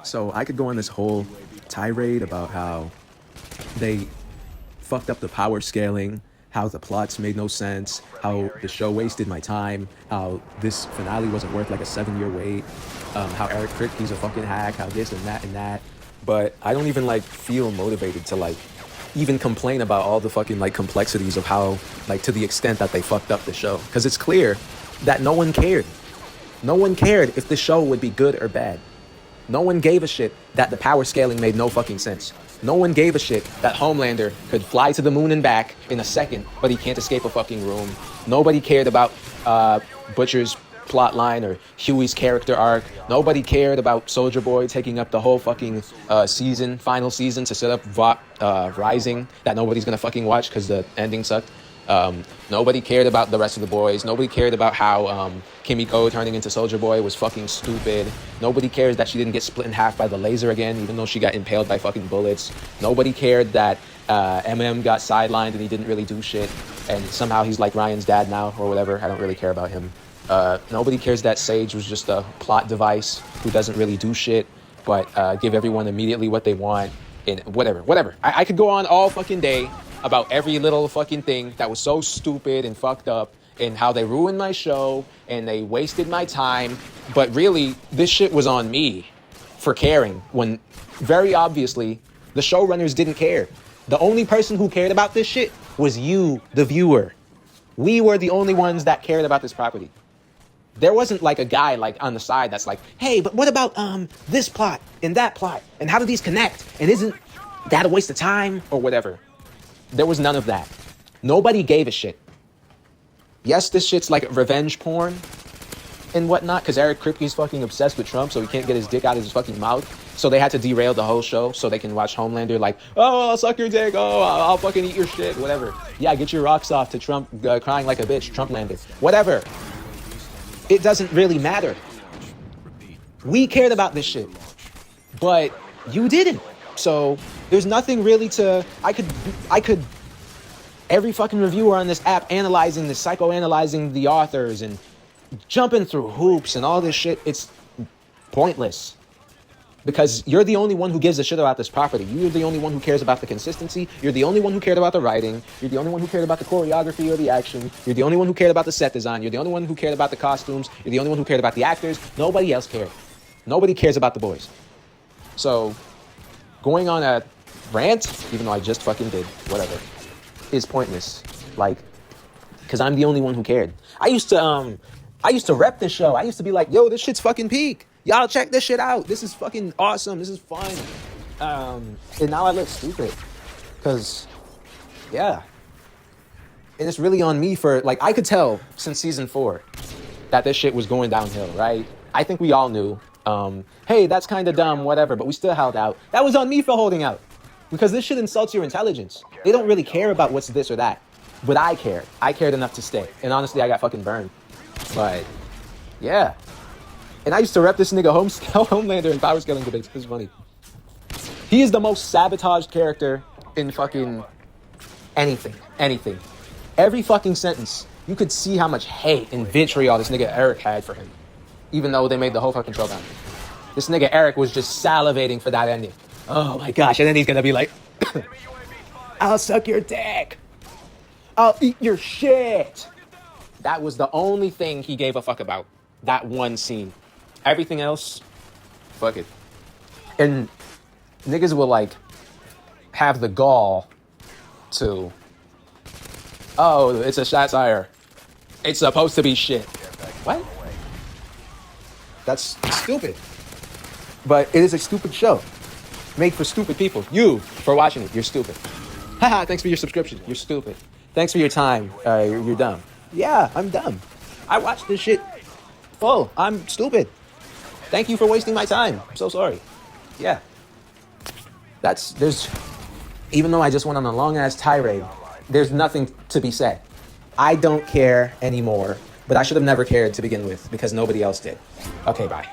So I could go on this whole tirade about how they fucked up the power scaling, how the plots made no sense, how the show wasted my time, how this finale wasn't worth like a 7-year wait, how Eric Kripke's a fucking hack, how this and that and that. But I don't even like feel motivated to like even complain about all the fucking like complexities of how like to the extent that they fucked up the show. Because it's clear that no one cared. No one cared if the show would be good or bad. No one gave a shit that the power scaling made no fucking sense. No one gave a shit that Homelander could fly to the moon and back in a second, but he can't escape a fucking room. Nobody cared about Butcher's plot line or Huey's character arc. Nobody cared about Soldier Boy taking up the whole fucking final season to set up Rising that nobody's gonna fucking watch because the ending sucked. Nobody cared about the rest of the boys. Nobody cared about how Kimiko turning into Soldier Boy was fucking stupid. Nobody cares that she didn't get split in half by the laser again, even though she got impaled by fucking bullets. Nobody cared that MM got sidelined and he didn't really do shit, and somehow he's like Ryan's dad now or whatever. I don't really care about him. Nobody cares that Sage was just a plot device who doesn't really do shit, but give everyone immediately what they want, and whatever. I could go on all fucking day about every little fucking thing that was so stupid and fucked up, and how they ruined my show and they wasted my time. But really, this shit was on me for caring when very obviously the showrunners didn't care. The only person who cared about this shit was you, the viewer. We were the only ones that cared about this property. There wasn't like a guy like on the side that's like, hey, but what about this plot and that plot? And how do these connect? And isn't that a waste of time or whatever? There was none of that. Nobody gave a shit. Yes, this shit's like revenge porn and whatnot, because Eric Kripke's fucking obsessed with Trump, so he can't get his dick out of his fucking mouth. So they had to derail the whole show so they can watch Homelander like, oh, I'll suck your dick, oh, I'll fucking eat your shit, whatever. Yeah, get your rocks off to Trump crying like a bitch, Trumplander. Whatever. It doesn't really matter. We cared about this shit, but you didn't. So there's nothing really to, I could, every fucking reviewer on this app analyzing this, psychoanalyzing the authors and jumping through hoops and all this shit, it's pointless. Because you're the only one who gives a shit about this property. You're the only one who cares about the consistency. You're the only one who cared about the writing. You're the only one who cared about the choreography or the action. You're the only one who cared about the set design. You're the only one who cared about the costumes. You're the only one who cared about the actors. Nobody else cared. Nobody cares about the boys. So going on a rant, even though I just fucking did, whatever, is pointless. Like, because I'm the only one who cared. I used to rep this show. I used to be like, yo, this shit's fucking peak. Y'all check this shit out. This is fucking awesome. This is fun. And now I look stupid. Because, yeah. And it's really on me for, like, I could tell since season 4 that this shit was going downhill, right? I think we all knew. Hey, that's kind of dumb, whatever, but we still held out. That was on me for holding out. Because this shit insults your intelligence. They don't really care about what's this or that. But I cared. I cared enough to stay. And honestly, I got fucking burned. But, yeah. And I used to rep this nigga Homelander in power scaling debates. This is funny. He is the most sabotaged character in fucking anything. Every fucking sentence, you could see how much hate and vitriol this nigga Eric had for him. Even though they made the whole fucking show down. This nigga Eric was just salivating for that ending. Oh my gosh, and then he's gonna be like, I'll suck your dick. I'll eat your shit. That was the only thing he gave a fuck about. That one scene. Everything else, fuck it. And niggas will like have the gall to, oh, it's a satire. It's supposed to be shit. What? That's stupid. But it is a stupid show. Made for stupid people. You, for watching it, you're stupid. Haha, thanks for your subscription. You're stupid. Thanks for your time. You're dumb. Yeah, I'm dumb. I watched this shit full. I'm stupid. Thank you for wasting my time. I'm so sorry. Yeah. Even though I just went on a long ass tirade, there's nothing to be said. I don't care anymore, but I should have never cared to begin with because nobody else did. Okay, bye.